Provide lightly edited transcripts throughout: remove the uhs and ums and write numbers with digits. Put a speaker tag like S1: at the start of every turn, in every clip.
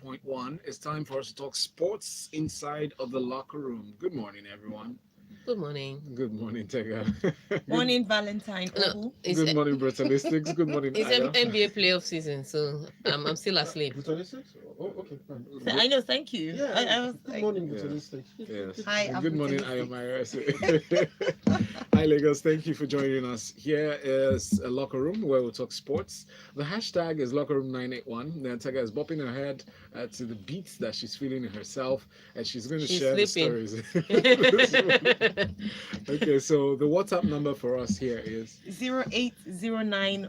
S1: 98.1. It's time for us to talk sports inside of the locker room. Good morning, everyone.
S2: Good morning.
S1: Good morning, Tega.
S3: Morning, Valentine
S2: No,
S3: Ohu.
S2: it's
S1: Good morning, Brutalistix. Good morning,
S2: it's
S1: Ayo.
S2: NBA playoff season, so I'm still asleep.
S4: Brutalistix? Oh, okay, fine.
S3: I know, thank you.
S4: Yeah,
S3: I was
S4: good
S3: like,
S4: morning,
S1: Yeah.
S4: Brutalistix.
S1: Yes.
S3: Hi,
S1: And
S3: I'm
S1: good morning, Ayo
S3: Brutalistix.
S1: Mairo Ese. Hi, Lagos. Thank you for joining us. Here is a locker room where we'll talk sports. The hashtag is lockerroom981. Then Tega is bopping her head to the beats that she's feeling in herself, and she's going to
S2: She's
S1: share the
S2: sleeping.
S1: stories. Okay, so the WhatsApp number for us here is
S3: 0809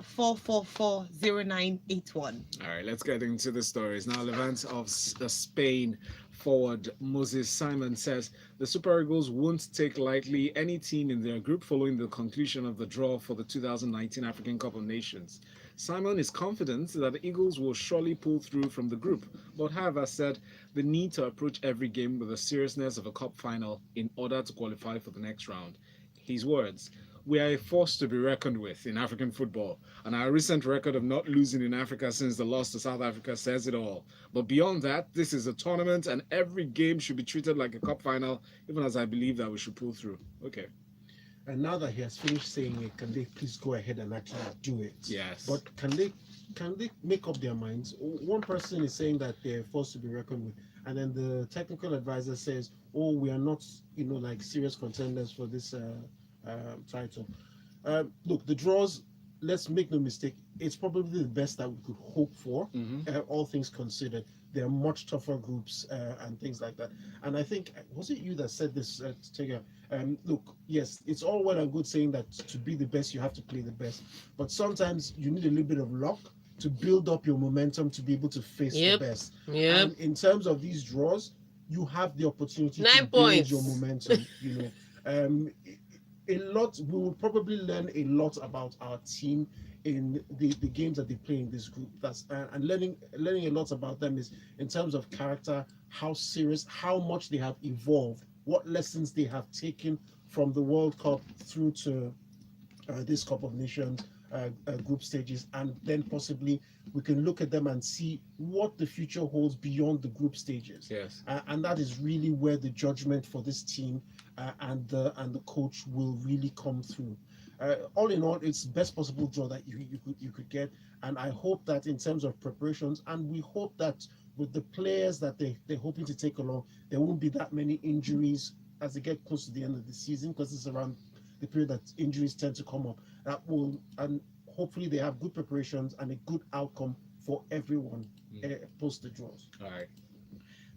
S1: all right. Let's get into the stories now. Levant of Spain forward Moses Simon says the Super Eagles won't take lightly any team in their group following the conclusion of the draw for the 2019 African Cup of Nations. Simon is confident that the Eagles will surely pull through from the group, but however said the need to approach every game with the seriousness of a cup final in order to qualify for the next round. His words: we are a force to be reckoned with in African football, and our recent record of not losing in Africa since the loss to South Africa says it all. But beyond that, this is a tournament, and every game should be treated like a cup final, even as I believe that we should pull through. Okay.
S4: And now that he has finished saying it, can they please go ahead and actually do it?
S1: Yes.
S4: But can they make up their minds? One person is saying that they're forced to be reckoned with, and then the technical advisor says, "Oh, we are not, like serious contenders for this title." Look, the draws. Let's make no mistake. It's probably the best that we could hope for, all things considered. There are much tougher groups and things like that. And I think, was it you that said this, Tega? Look, yes, it's all well and good saying that to be the best, you have to play the best. But sometimes you need a little bit of luck to build up your momentum to be able to face
S2: Yep.
S4: the best.
S2: Yep.
S4: And in terms of these draws, you have the opportunity
S2: 9
S4: to build
S2: points.
S4: your momentum. A lot, we will probably learn a lot about our team in the games that they play in this group. That's and learning a lot about them is in terms of character, how serious, how much they have evolved, what lessons they have taken from the World Cup through to this Cup of Nations group stages, and then possibly we can look at them and see what the future holds beyond the group stages.
S1: Yes.
S4: And that is really where the judgment for this team and the coach will really come through. All in all, it's best possible draw that you could get, and I hope that in terms of preparations, and we hope that with the players that they're hoping to take along, there won't be that many injuries as they get close to the end of the season, because it's around the period that injuries tend to come up. That will, and hopefully they have good preparations and a good outcome for everyone post the draws.
S1: All right.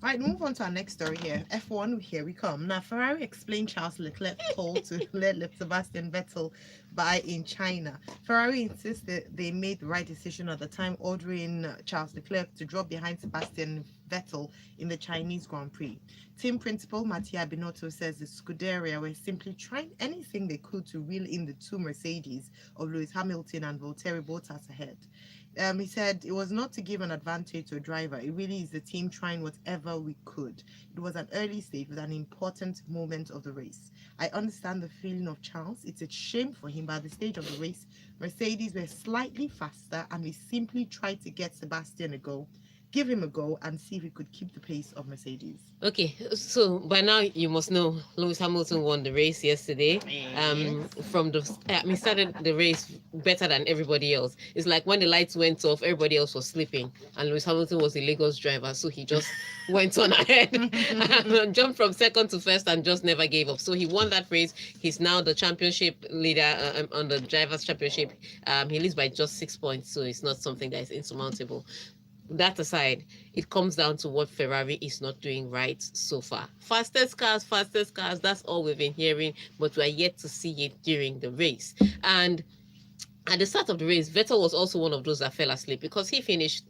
S3: Right, move on to our next story here. F1, here we come. Now, Ferrari explained Charles Leclerc told to let Sebastian Vettel buy in China. Ferrari insists that they made the right decision at the time, ordering Charles Leclerc to drop behind Sebastian Vettel in the Chinese Grand Prix. Team principal Mattia Binotto says the Scuderia were simply trying anything they could to reel in the two Mercedes of Lewis Hamilton and Valtteri Bottas ahead. He said it was not to give an advantage to a driver. It really is the team trying whatever we could. It was an early stage with an important moment of the race. I understand the feeling of Charles. It's a shame for him, but at the stage of the race, Mercedes were slightly faster, and we simply tried to get Sebastian a go, give him a go, and see if we could keep the pace of Mercedes.
S2: Okay, so by now you must know Lewis Hamilton won the race yesterday. Started the race better than everybody else. It's like when the lights went off, everybody else was sleeping, and Lewis Hamilton was the Lagos driver, so he just went on ahead and jumped from second to first and just never gave up. So he won that race. He's now the championship leader on the drivers' championship. He leads by just 6 points, so it's not something that is insurmountable. That aside, it comes down to what Ferrari is not doing right so far. Fastest cars, that's all we've been hearing, but we're yet to see it during the race. And at the start of the race, Vettel was also one of those that fell asleep because he finished,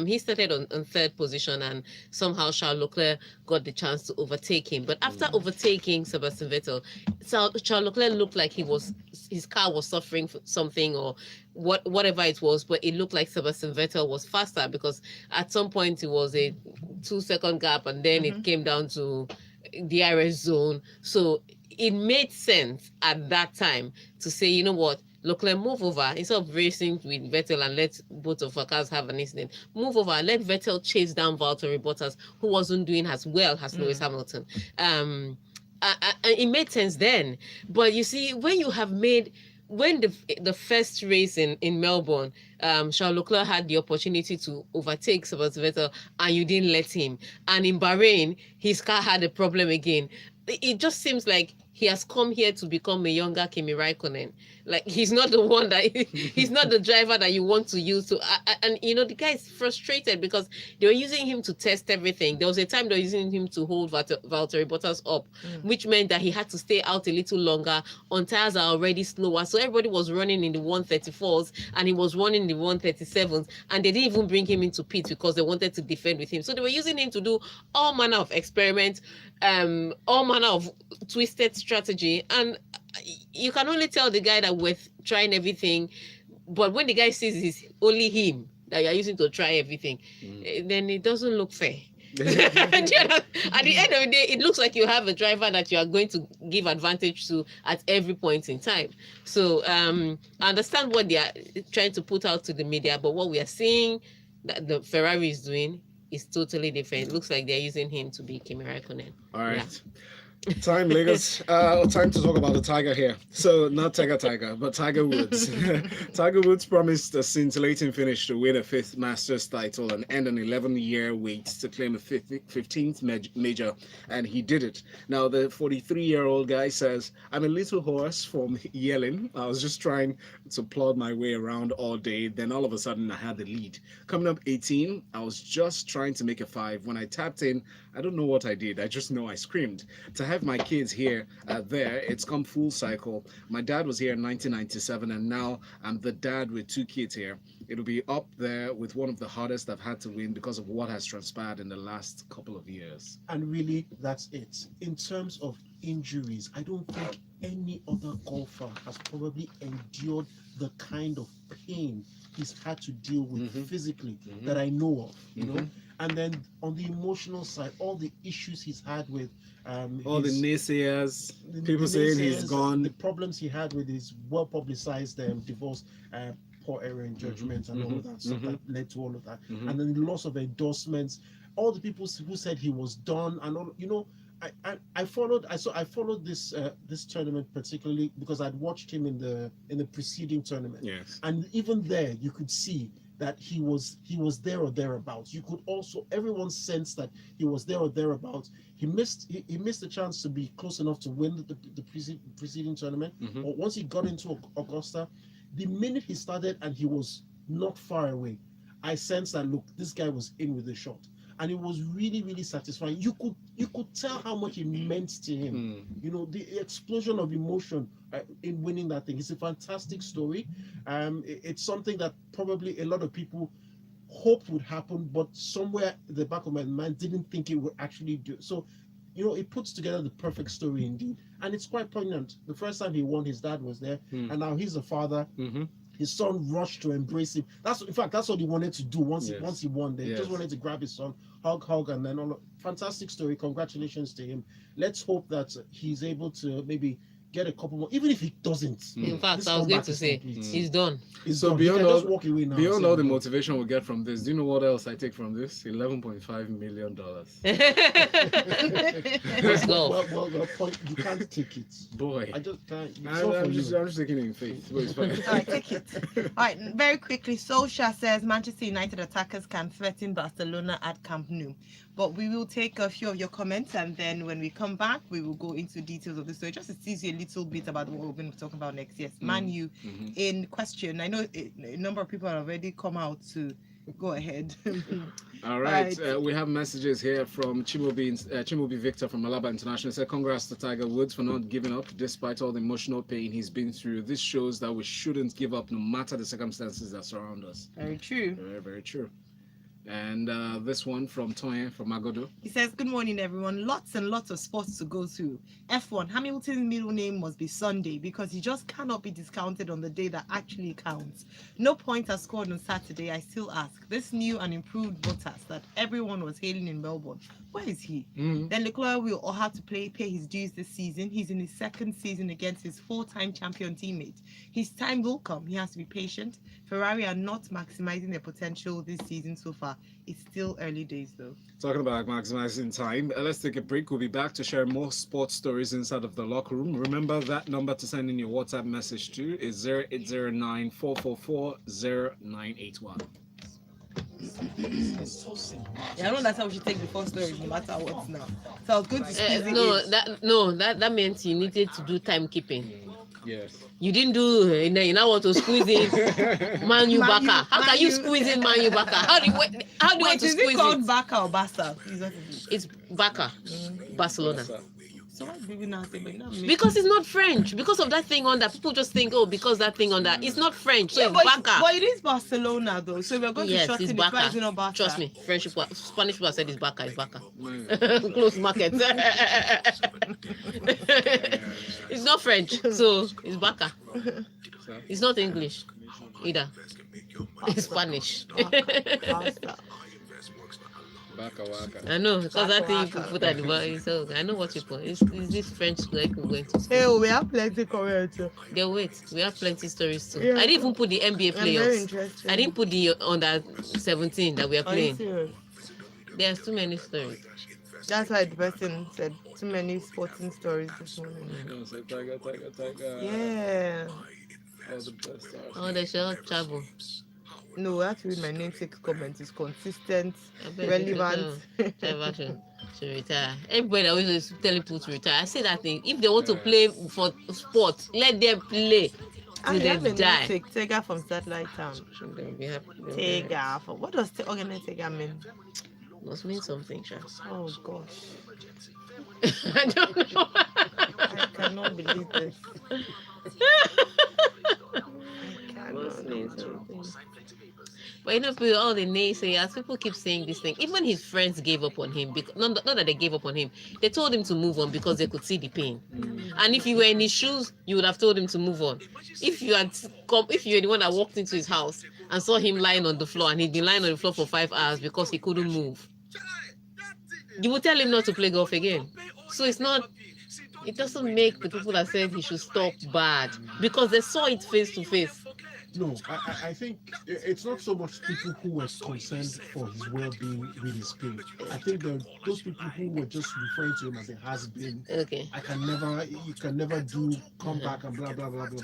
S2: he started on third position, and somehow Charles Leclerc got the chance to overtake him. But after overtaking Sebastian Vettel, Charles Leclerc looked like his car was suffering something or whatever it was, but it looked like Sebastian Vettel was faster because at some point it was a 2-second gap, and then it came down to the DRS zone. So it made sense at that time to say, you know what, Leclerc, move over. Instead of racing with Vettel and let both of our cars have an incident, move over. Let Vettel chase down Valtteri Bottas, who wasn't doing as well as Lewis Hamilton. It made sense then. But you see, when you have made... When the first race in Melbourne, Charles Leclerc had the opportunity to overtake Sebastian Vettel and you didn't let him. And in Bahrain, his car had a problem again. It just seems like he has come here to become a younger Kimi Raikkonen. Like, he's not the one that... he's not the driver that you want to use to... And, you know, the guy is frustrated because they were using him to test everything. There was a time they were using him to hold Valtteri Bottas up, which meant that he had to stay out a little longer on tires are already slower. So everybody was running in the 134s and he was running in the 137s. And they didn't even bring him into pit because they wanted to defend with him. So they were using him to do all manner of experiments, all manner of twisted strategy. And you can only tell the guy that we're trying everything, but when the guy sees it's only him that you're using to try everything, then it doesn't look fair. At the end of the day, it looks like you have a driver that you are going to give advantage to at every point in time. So I understand what they are trying to put out to the media, but what we are seeing that the Ferrari is doing is totally different. It looks like they're using him to be Kimi Raikkonen.
S1: All right. Yeah. Time, Lagos. Time to talk about the Tiger here. So not Tiger, but Tiger Woods. Tiger Woods promised a scintillating finish to win a 5th Masters title and end an 11-year wait to claim a 15th major, and he did it. Now the 43-year-old guy says, "I'm a little hoarse from yelling. I was just trying to plod my way around all day. Then all of a sudden I had the lead. Coming up 18, I was just trying to make a 5. When I tapped in, I don't know what I did. I just know I screamed. To have my kids here, there, it's come full cycle. My dad was here in 1997, and now I'm the dad with 2 kids here. It'll be up there with one of the hardest I've had to win because of what has transpired in the last couple of years."
S4: And really, that's it. In terms of injuries, I don't think any other golfer has probably endured the kind of pain he's had to deal with physically that I know of, you know. And then on the emotional side, all the issues he's had with
S1: all the naysayers, people saying he's gone,
S4: the problems he had with his well-publicized divorce, poor error in judgment, and all of that stuff that led to all of that, and then the loss of endorsements, all the people who said he was done, and all, you know. I followed this this tournament particularly because I'd watched him in the preceding tournament.
S1: Yes.
S4: And even there you could see that he was there or thereabouts. You could also, everyone sensed that he was there or thereabouts. He missed the chance to be close enough to win the preceding tournament. But once he got into Augusta, the minute he started and he was not far away, I sensed that, look, this guy was in with a shot. And it was really, really satisfying. You could tell how much it meant to him. You know, the explosion of emotion in winning that thing. It's a fantastic story. It's something that probably a lot of people hoped would happen, but somewhere in the back of my mind didn't think it would actually do. So, you know, it puts together the perfect story indeed. And it's quite poignant. The first time he won, his dad was there. And now he's a father. His son rushed to embrace him. That's what he wanted to do once he won. They just wanted to grab his son, hug, and then all. Fantastic story. Congratulations to him. Let's hope that he's able to maybe get a couple more, even if he doesn't.
S2: In fact, I was going to say he's done.
S1: So beyond all the motivation we get from this, do you know what else I take from this? $11.5 million.
S2: Let's go.
S4: Well, you can't take it.
S1: Boy,
S4: I just can't.
S1: I'm just taking it in faith. Well, it's fine.
S3: All right, take it. All right, very quickly. Solskjaer says Manchester United attackers can threaten Barcelona at Camp Nou. But we will take a few of your comments, and then when we come back, we will go into details of the story, just to tease you a little bit about what we're going to talk about next. Yes, Man U in question. I know a number of people have already come out to go ahead.
S1: All right, we have messages here from Chimobi Victor from Malaba International. He said, "Congrats to Tiger Woods for not giving up despite all the emotional pain he's been through. This shows that we shouldn't give up no matter the circumstances that surround us."
S3: Very true.
S1: Very, very true. And this one from Toyin from Agodo.
S3: He says, "Good morning, everyone. Lots and lots of sports to go to. F1, Hamilton's middle name must be Sunday because he just cannot be discounted on the day that actually counts. No points are scored on Saturday. I still ask. This new and improved Bottas that everyone was hailing in Melbourne, where is he? Then Leclerc will all have to pay his dues this season. He's in his second season against his four-time champion teammate. His time will come. He has to be patient. Ferrari are not maximizing their potential this season so far. It's still early days though."
S1: Talking about maximizing time, let's take a break. We'll be back to share more sports stories inside of the locker room. Remember that number to send in your WhatsApp message to is 0809 444 0981.
S3: Yeah, I know that's how we should take the first story, no matter what now. So I was going to squeeze it in.
S2: That meant you needed to do timekeeping.
S1: Yes.
S2: You didn't do you now want to squeeze in Man U
S3: Man U,
S2: Baka. How
S3: Man
S2: can you
S3: U.
S2: squeeze in Man U Baka? How do you want
S3: Wait,
S2: to
S3: is
S2: squeeze
S3: it called
S2: it?
S3: Baka or Basta? Is what it is.
S2: It's Baka, Barcelona.
S3: So why do you now say, but not me?
S2: Because it's not French. Because of that thing on that, people just think, oh, because that thing on that. It's not French, so
S3: Yeah,
S2: it's Baka.
S3: but it is Barcelona though. So we're going to
S2: Yes,
S3: shorten
S2: it's
S3: it.
S2: Baka.
S3: Why is it not Barca?
S2: Trust me, Spanish people have said it's Baka. It's Baka. Close market. It's not French, so it's Baka. It's not English either. It's Spanish.
S3: Basta.
S1: Waka waka.
S2: I know, because
S3: Waka
S2: that thing you
S3: waka.
S2: put at the bottom. So I know what you put. Is this French like we're going to school?
S3: Hey, we have plenty comments.
S2: They wait. We have plenty stories too.
S3: Yeah.
S2: I didn't even put the NBA
S3: I'm very
S2: playoffs.
S3: interested.
S2: I didn't put the under 17 that we are
S3: Are you
S2: playing.
S3: serious?
S2: There's too many stories.
S3: That's why the person said too many sporting stories this morning.
S1: Say Tiger.
S3: Yeah.
S1: All the best stars.
S2: Oh, they shall travel.
S3: No, actually, my namesake's comment is consistent,
S2: I bet
S3: relevant.
S2: Trevor should retire. Everybody always telling people to retire. I say that thing. If they want to play for sport, let them play till
S3: I
S2: they
S3: have a
S2: die.
S3: namesake, Tega from Satellite Town.
S2: They'll be happy. They'll be happy.
S3: Tega. What does organized Tega mean?
S2: Must mean something, Sha.
S3: Oh gosh,
S2: I don't know.
S3: I cannot believe this. I
S2: Must
S3: cannot.
S2: mean something. But you know, people, all the naysayers, people keep saying this thing. Even his friends gave up on him. Because, not that they gave up on him. They told him to move on because they could see the pain. And if you were in his shoes, you would have told him to move on. If you were the one that walked into his house and saw him lying on the floor and he'd been lying on the floor for 5 hours because he couldn't move, you would tell him not to play golf again. So it doesn't make the people that said he should stop bad because they saw it face to face.
S4: No, I think it's not so much people who were concerned for his well-being with his play. I think those people who were just referring to him as a has-been.
S2: Okay.
S4: You can never do comeback and blah blah blah blah.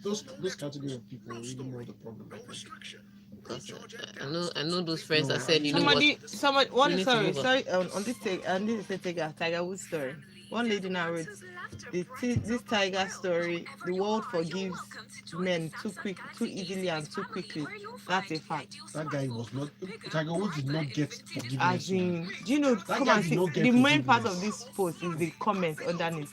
S4: Those category of people are really more the problem. I think.
S2: Because I know those friends that said, you know
S3: Somebody,
S2: You need to move on.
S3: on this is a Tiger Woods story. One lady now wrote, this Tiger story, the world forgives men too easily and too quickly. That's a fact.
S4: That guy was not. Tiger Woods did not get forgiveness.
S3: As in, do you know, come
S4: guy
S3: and
S4: did
S3: see,
S4: not get
S3: the main
S4: forgiveness.
S3: part of this post is the comments underneath.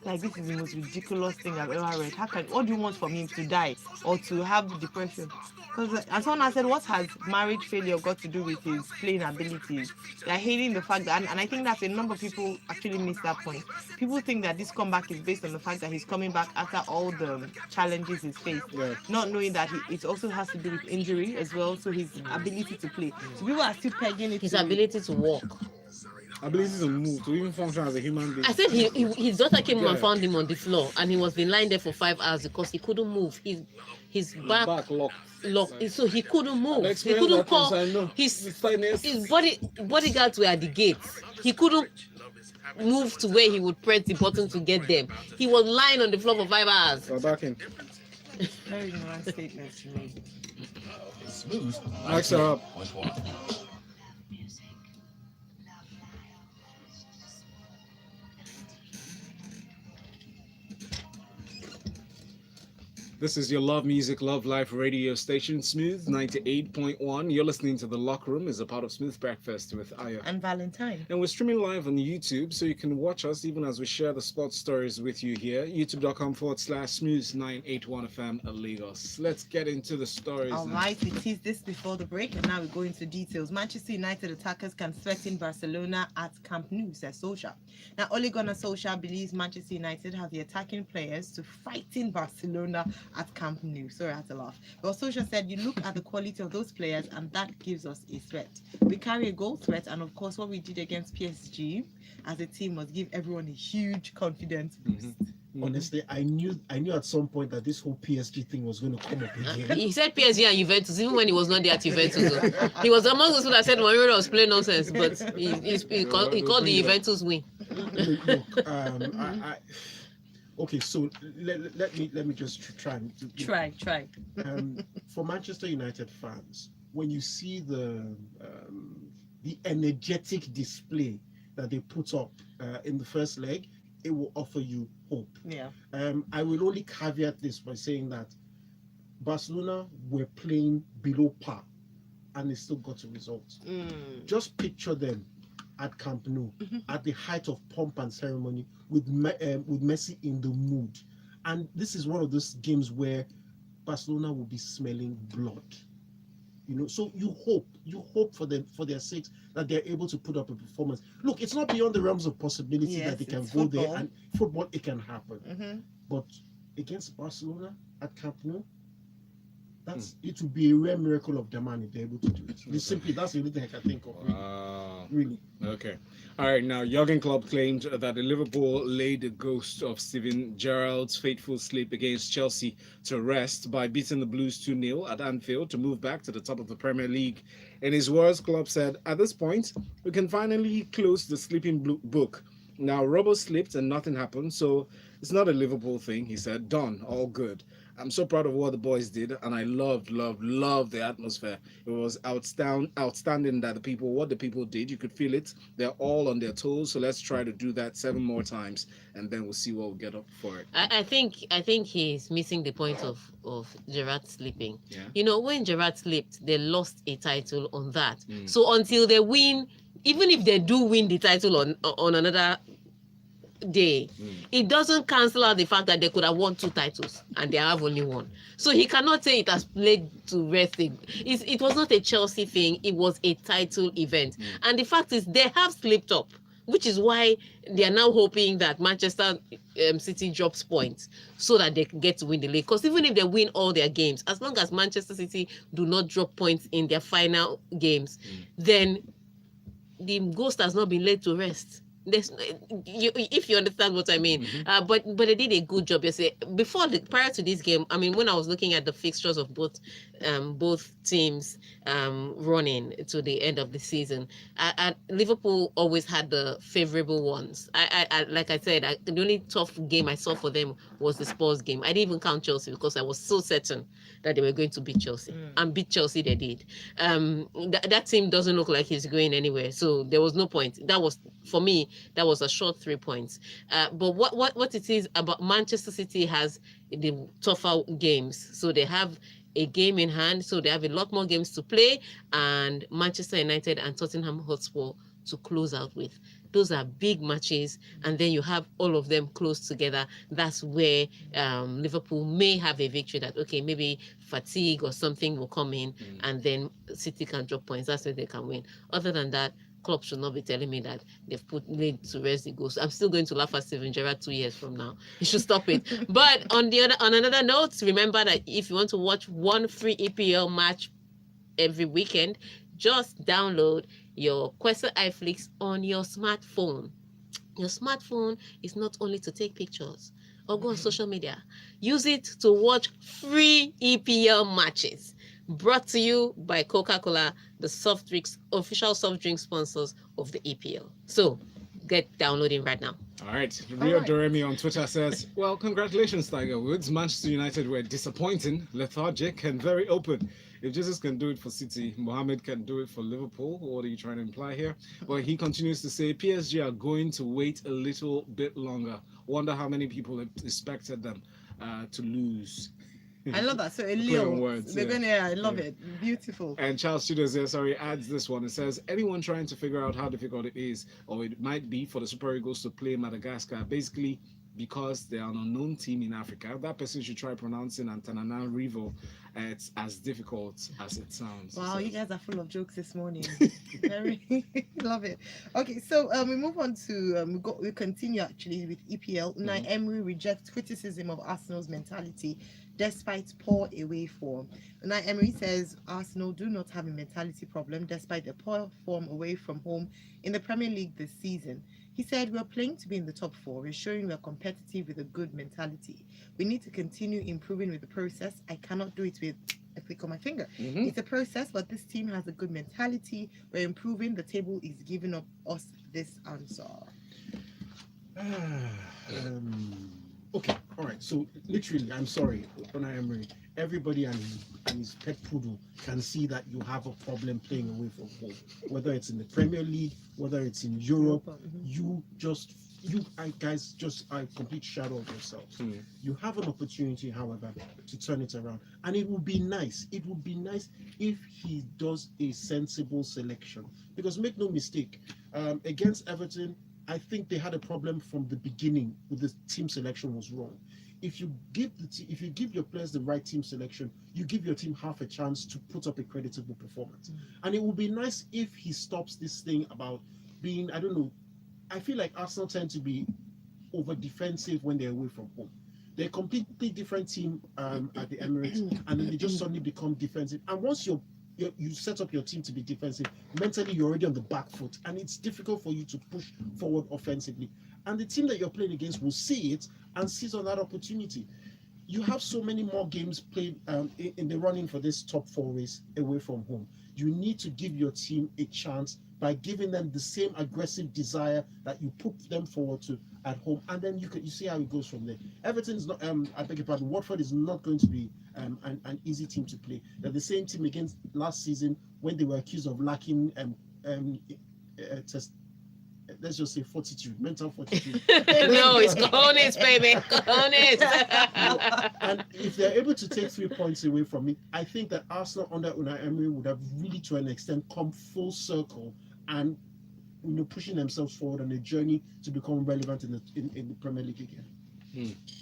S3: Like, this is the most ridiculous thing I've ever read. What do you want from him, to die or to have depression? Because, and someone has said, what has marriage failure got to do with his playing abilities? They're hating the fact that, and I think that a number of people actually miss that point. People think that this comeback is based on the fact that he's coming back after all the challenges he's faced, not knowing that it also has to do with injury as well, so his ability to play. So people are still pegging it
S2: his
S3: to
S2: ability to walk.
S1: Ability to move, to even function as a human being.
S2: I said his daughter came and found him on the floor, and he was been lying there for 5 hours because he couldn't move. His back locked, so he couldn't move. He couldn't call. His bodyguards were at the gate. He couldn't move to where he would press the button to get them. He was lying on the floor for 5 hours.
S1: Back in.
S3: very ignorant statement to me.
S1: Ask her up. This is your Love Music, Love Life radio station, Smooth 98.1. You're listening to The Locker Room, is a part of Smooth Breakfast with Ayo.
S3: And Valentine.
S1: And we're streaming live on YouTube, so you can watch us even as we share the sports stories with you here. youtube.com/Smooth981FM Lagos. Let's get into the stories.
S3: All right, we teased this before the break, and now we go into details. Manchester United attackers can threaten Barcelona at Camp Nou, says Solskjaer. Now, Ole Gunnar Solskjaer believes Manchester United have the attacking players to fight in Barcelona at Camp Nou. Sorry, I had to laugh. But Solskjaer said, you look at the quality of those players, and that gives us a threat. We carry a goal threat, and of course, what we did against PSG as a team was give everyone a huge confidence boost.
S4: Honestly, I knew at some point that this whole PSG thing was going to come up again.
S2: He said PSG and Juventus, even when he was not there at Juventus. He was among those people that said Mourinho was playing nonsense, but he called the Juventus win.
S4: Look, okay, so let me just try.
S3: Try.
S4: For Manchester United fans, when you see the energetic display that they put up in the first leg, it will offer you hope.
S3: Yeah.
S4: I will only caveat this by saying that Barcelona were playing below par and they still got a result. Just picture them at Camp Nou at the height of pomp and ceremony with Messi in the mood. And this is one of those games where Barcelona will be smelling blood. You know, so you hope for them, for their sakes, that they're able to put up a performance. Look, it's not beyond the realms of possibility that they can go
S3: football.
S4: there, and football, it can happen. But against Barcelona at Camp Nou, it would be a rare miracle of their man if they're able to do it. That's the only thing I can think of. Really.
S1: Okay. All right. Now, Jurgen Klopp claimed that the Liverpool laid the ghost of Steven Gerrard's fateful sleep against Chelsea to rest by beating the Blues 2-0 at Anfield to move back to the top of the Premier League. In his words, Klopp said, "At this point, we can finally close the sleeping book. Now, Robbo slept and nothing happened, so it's not a Liverpool thing," he said. "Done. All good. I'm so proud of what the boys did, and I loved the atmosphere. It was outstanding that what the people did. You could feel it. They're all on their toes, so let's try to do that 7 more times, and then we'll see what we get up for it."
S2: I think he's missing the point of Gerrard sleeping.
S1: Yeah.
S2: You know, when Gerrard slept, they lost a title on that. So until they win, even if they do win the title on another day, it doesn't cancel out the fact that they could have won 2 titles and they have only one. So he cannot say it has played to rest. It was not a Chelsea thing, it was a title event. And the fact is they have slipped up, which is why they are now hoping that Manchester City drops points so that they can get to win the league. Because even if they win all their games, as long as Manchester City do not drop points in their final games, then the ghost has not been laid to rest. If you understand what I mean. But they did a good job yesterday. Prior to this game, I mean, when I was looking at the fixtures of both teams running to the end of the season, Liverpool always had the favorable ones. Like I said, the only tough game I saw for them was the Spurs game. I didn't even count Chelsea because I was so certain that they were going to beat Chelsea, and beat Chelsea they did. That team doesn't look like he's going anywhere, so there was no point. That was, for me, that was a short 3 points. But what it is about Manchester City has the tougher games, so they have a game in hand, so they have a lot more games to play, and Manchester United and Tottenham Hotspur to close out with. Those are big matches, and then you have all of them close together. That's where Liverpool may have a victory that, okay, maybe fatigue or something will come in, and then City can drop points. That's where they can win. Other than that, Klopp should not be telling me that they've laid to rest the ghost. I'm still going to laugh at Steven Gerrard 2 years from now. You should stop it. But on another note, remember that if you want to watch one free EPL match every weekend, just download your Questa iFlix on your smartphone. Your smartphone is not only to take pictures or go on social media. Use it to watch free EPL matches. Brought to you by Coca-Cola, the official soft drink sponsors of the EPL. So get downloading right now.
S1: All right. Rio Doremi on Twitter says, "Well, congratulations, Tiger Woods. Manchester United were disappointing, lethargic, and very open. If Jesus can do it for City, Mohamed can do it for Liverpool." What are you trying to imply here? Well, he continues to say, "PSG are going to wait a little bit longer. Wonder how many people expected them to lose."
S3: I love that. So a
S1: Play on
S3: Leo,
S1: words,
S3: they're
S1: yeah.
S3: going to, I love
S1: Yeah.
S3: it. Beautiful.
S1: And Charles Studios there, adds this one. It says, anyone trying to figure out how difficult it is, or it might be for the Super Eagles to play Madagascar, basically because they are an unknown team in Africa, that person should try pronouncing Antananarivo. It's as difficult as it sounds.
S3: Wow,
S1: So-
S3: you guys are full of jokes this morning. Very love it. Okay, so we move on to we continue actually with EPL. Unai Emery rejects criticism of Arsenal's mentality despite poor away form. Unai Emery says Arsenal do not have a mentality problem despite the poor form away from home in the Premier League this season. He said, "We're playing to be in the top four. We're showing we're competitive with a good mentality. We need to continue improving with the process. I cannot do it with a click on my finger.
S1: Mhm.
S3: It's a process, but this team has a good mentality. We're improving. The table is giving us this answer."
S4: Okay, all right. So literally, I'm sorry, Unai Emery. Everybody and his pet poodle can see that you have a problem playing away from home. Whether it's in the Premier League, whether it's in Europe, you guys just are a complete shadow of yourselves.
S1: Mm.
S4: You have an opportunity, however, to turn it around, and it would be nice. It would be nice if he does a sensible selection. Because make no mistake, against Everton, I think they had a problem from the beginning with the team selection was wrong. If you give your players the right team selection, you give your team half a chance to put up a creditable performance. And it would be nice if he stops this thing about being, I don't know, I feel like Arsenal tend to be over defensive when they're away from home. They're a completely different team at the Emirates, and then they just suddenly become defensive. And once you set up your team to be defensive, mentally you're already on the back foot, and it's difficult for you to push forward offensively. And the team that you're playing against will see it and seize on that opportunity. You have so many more games played in the running for this top four race away from home. You need to give your team a chance by giving them the same aggressive desire that you put them forward to at home, and then you see how it goes from there. Everton is not, I beg your pardon, Watford is not going to be an easy team to play. They're the same team against last season when they were accused of lacking let's just say fortitude, mental fortitude.
S2: No, it's cojones, baby, cojones.
S4: And if they're able to take 3 points away from it, I think that Arsenal under Unai Emery would have really, to an extent, come full circle and pushing themselves forward on a journey to become relevant in the Premier League again.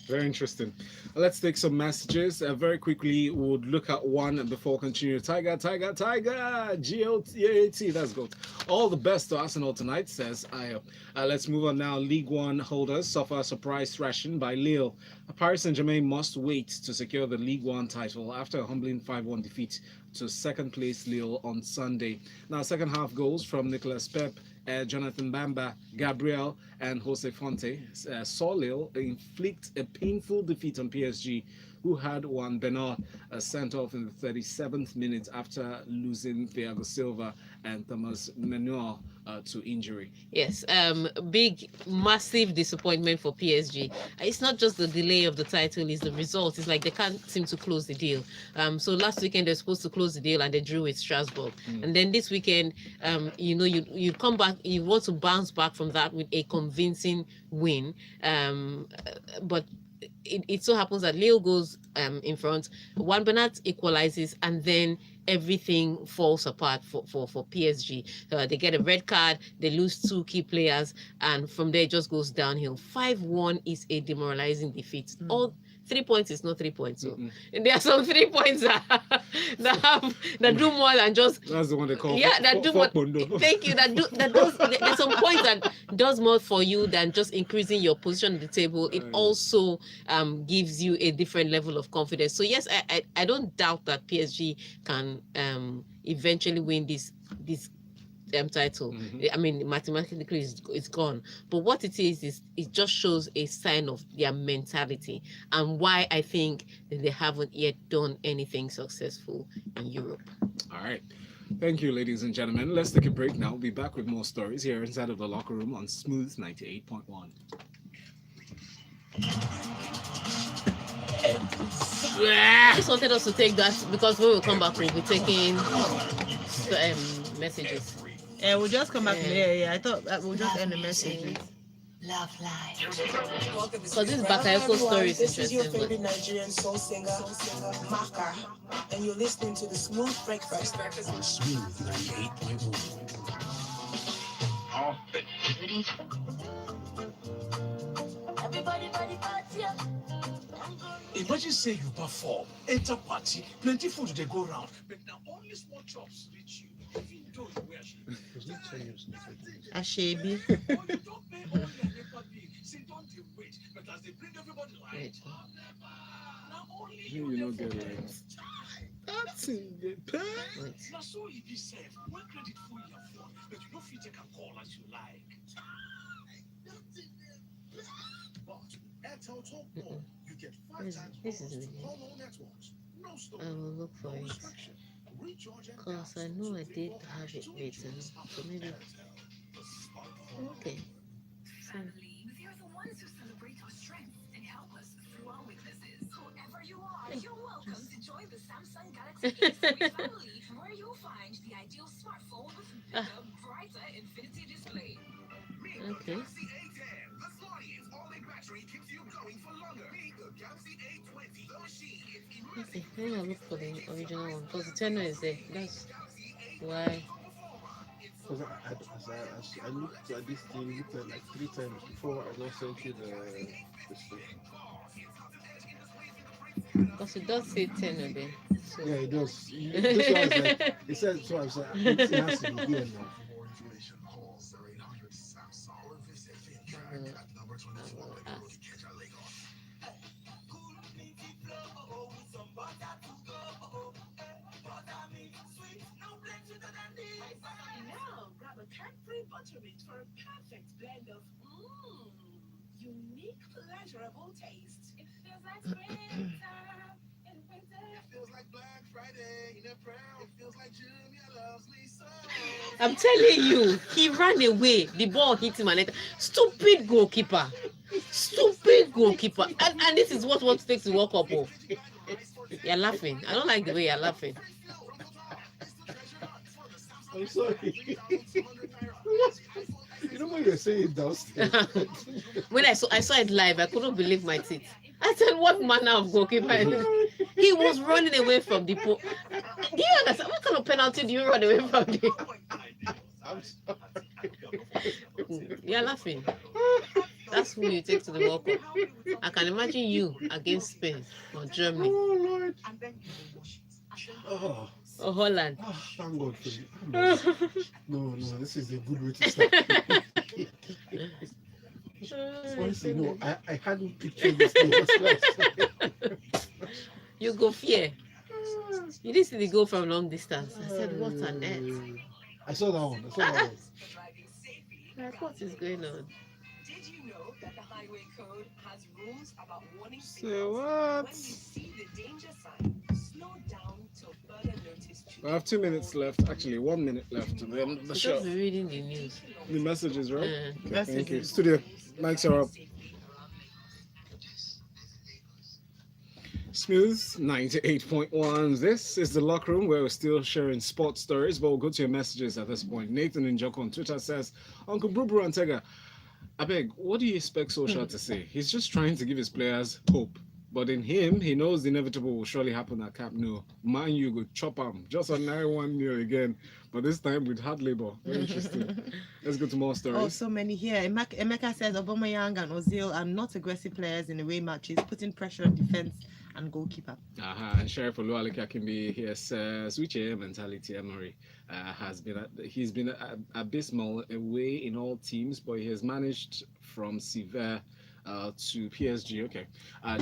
S1: Very interesting. Let's take some messages. Very quickly, we'll look at one before continuing. Tiger, GOTAT, that's good. All the best to Arsenal tonight, says Ayo. Let's move on now. League One holders suffer surprise thrashing by Lille. Paris Saint-Germain must wait to secure the League One title after a humbling 5-1 defeat to second place Lille on Sunday. Now, second half goals from Nicolas Pep, Jonathan Bamba, Gabriel, and Jose Fonte saw Lille inflict a painful defeat on PSG, who had Juan Bernat sent off in the 37th minute after losing Thiago Silva and Thomas Meunier to injury.
S2: Yes, big, massive disappointment for PSG. It's not just the delay of the title, it's the result. It's like they can't seem to close the deal. So last weekend they're supposed to close the deal and they drew with Strasbourg. And then this weekend, you come back, you want to bounce back from that with a convincing win. But it so happens that Lille goes in front, Juan Bernat equalizes, and then everything falls apart for PSG. They get a red card, they lose 2 key players, and from there it just goes downhill. 5-1 is a demoralizing defeat. All 3 points is not 3 points. So there are some 3 points that do more than just.
S1: That's the one they call.
S2: That do more. Thank you. There's some points that does more for you than just increasing your position on the table. It also gives you a different level of confidence. So yes, I don't doubt that PSG can eventually win this title. I mean, mathematically it's gone, but what it is it just shows a sign of their mentality and why I think that they haven't yet done anything successful in Europe.
S1: All right, thank you, ladies and gentlemen. Let's take a break now. We'll be back with more stories here inside of the locker room on Smooth 98.1.
S2: I just wanted us to take that because when we come back we'll be taking messages.
S3: Yeah, we'll just come back. Yeah. I thought we'll just end the messages. Love life.
S2: So this Bakayoko story is
S5: This is your
S2: interesting.
S5: favorite Nigerian soul singer, Maka, and you're listening to the Smooth Breakfast.
S6: Smooth 98.1.
S5: Everybody, body party.
S6: Imagine say you perform, enter party, plenty food they go round, but now only small chops reach you. Even though you wear
S3: Ashebi.
S6: you don't pay all their NEPA bill. Say don't they wait, but as they bring everybody light, now only
S1: You know, get like that's in the pen.
S6: now so if you save one credit for your phone, but you don't fit take a call as you like. But Airtel Talk More, you get 5 times
S2: This is
S6: calls
S2: really-
S6: to call all networks. No stop.
S2: I will look for it. Because I know I did have it written. So maybe. Okay.
S7: They're the ones who celebrate our strengths and help us through our weaknesses. Whoever you are, you're welcome to join the Samsung Galaxy A7 family, where you'll find the ideal smartphone with bigger, brighter infinity display.
S2: Okay.
S6: Galaxy A10, the smartest all-in battery keeps you going for longer. Meet the Galaxy A20, the machine is
S2: Okay. Maybe I'll look for the original one. Because the tenor is there. That's why.
S4: Because I looked at this thing, looked at like 3 times before I now sent you the stuff.
S2: Because it does say tenor there. So.
S4: Yeah, it does. This one is like, it says, so I was like, it has to be here now.
S7: Now, grab a cat-free buttermint for a perfect blend of unique, pleasurable taste. It feels like springtime in winter.
S6: It feels like Black Friday in April. It feels like Junior loves Lisa.
S2: I'm telling you, he ran away. The ball hit him and stupid goalkeeper. Stupid goalkeeper. And this is what takes to walk up. Oh. You're laughing. I don't like the way you're laughing.
S4: I'm sorry. You know when you're saying it downstairs?
S2: When I saw it live, I couldn't believe my teeth. I said, what manner of goalkeeper is this? He was running away from the post. Do you understand? What kind of penalty do you run away from the...
S4: I'm sorry.
S2: You're laughing. That's who you take to the World Cup. I can imagine you against Spain or Germany
S4: Oh, Lord. Oh,
S2: or Holland.
S4: thank God for you. No, this is a good way to start. Honestly, no, I hadn't pictured this thing.
S2: You go fear. You didn't see the goal from long distance. I said, what on earth?
S4: I saw that one.
S2: Like, what is going on?
S7: Did you know that the highway code has rules about warning
S1: Say
S7: signals?
S1: what?
S7: When you see the danger sign, slow down till further notice.
S1: I have 2 minutes left. Actually, 1 minute left to the end of the show.
S2: Just be reading the news.
S1: The messages, right?
S2: Uh,
S1: Thank you. Studio, mics are up. Smooth 98.1. This is the locker room where we're still sharing sports stories, but we'll go to your messages at this point. Nathan Njoko on Twitter says, Uncle Brubru and Tega, I beg, what do you expect Solskjaer to say? He's just trying to give his players hope. But in him, he knows the inevitable will surely happen at Camp Nou. Man, you go chop him. Just a 9-1 again. But this time with hard labor. Very interesting. Let's go to more stories.
S3: Oh, so many here. Emeka says Aubameyang and Ozil are not aggressive players in away matches, putting pressure on defense and goalkeeper.
S1: And Sheriff Oluwaleke Akimbi here says, which mentality Emery he's been abysmal away in all teams, but he has managed from Sevilla to PSG. Okay,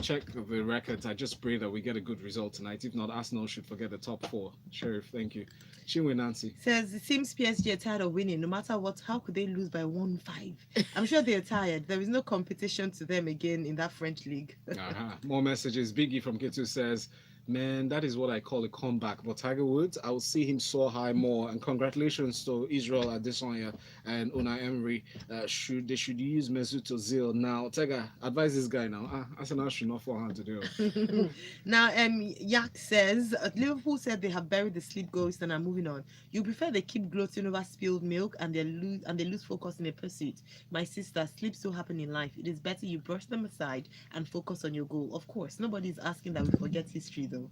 S1: check the records. I just pray that we get a good result tonight. If not, Arsenal should forget the top 4. Sheriff, thank you. Chinwe Nancy
S3: Says it seems PSG are tired of winning. No matter what, how could they lose by 1-5? I'm sure they're tired. There is no competition to them again in that French league.
S1: More messages. Biggie from K2 says, Man, that is what I call a comeback. But Tiger Woods, I will see him soar high more. And congratulations to Israel Adesanya and Unai Emery. They should use Mesut Ozil now. Tega, advise this guy now. Arsenal should not forehand to do.
S3: Now, Yak says Liverpool said they have buried the sleep ghost and are moving on. You prefer they keep gloating over spilled milk and they lose focus in a pursuit. My sister, sleeps so happen in life. It is better you brush them aside and focus on your goal. Of course, nobody's asking that we forget history though.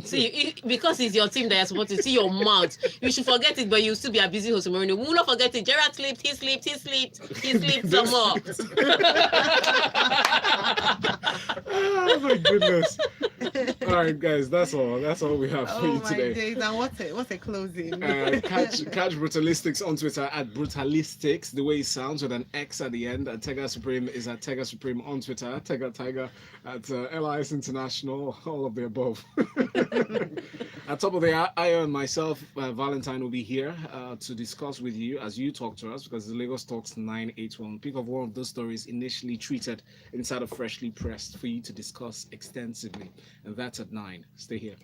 S2: See, because it's your team that you're supposed to see your mouth. You should forget it, but you still be a busy Jose Mourinho. We will not forget it. Gerrard slept, he slept some more.
S1: Oh my goodness. All right, guys, that's all we have for
S3: Oh
S1: you
S3: my
S1: today.
S3: days! And what's a closing?
S1: Catch Brutalistix on Twitter at Brutalistix, the way it sounds, with an X at the end. And Tega Supreme is at Tega Supreme on Twitter. Tega Tiger at LIS International, all of the above. At top of the hour, and myself, Valentine, will be here to discuss with you as you talk to us, because the Lagos Talks 981. Pick of one of those stories initially treated inside of Freshly Pressed for you to discuss extensively. And that's at 9. Stay here.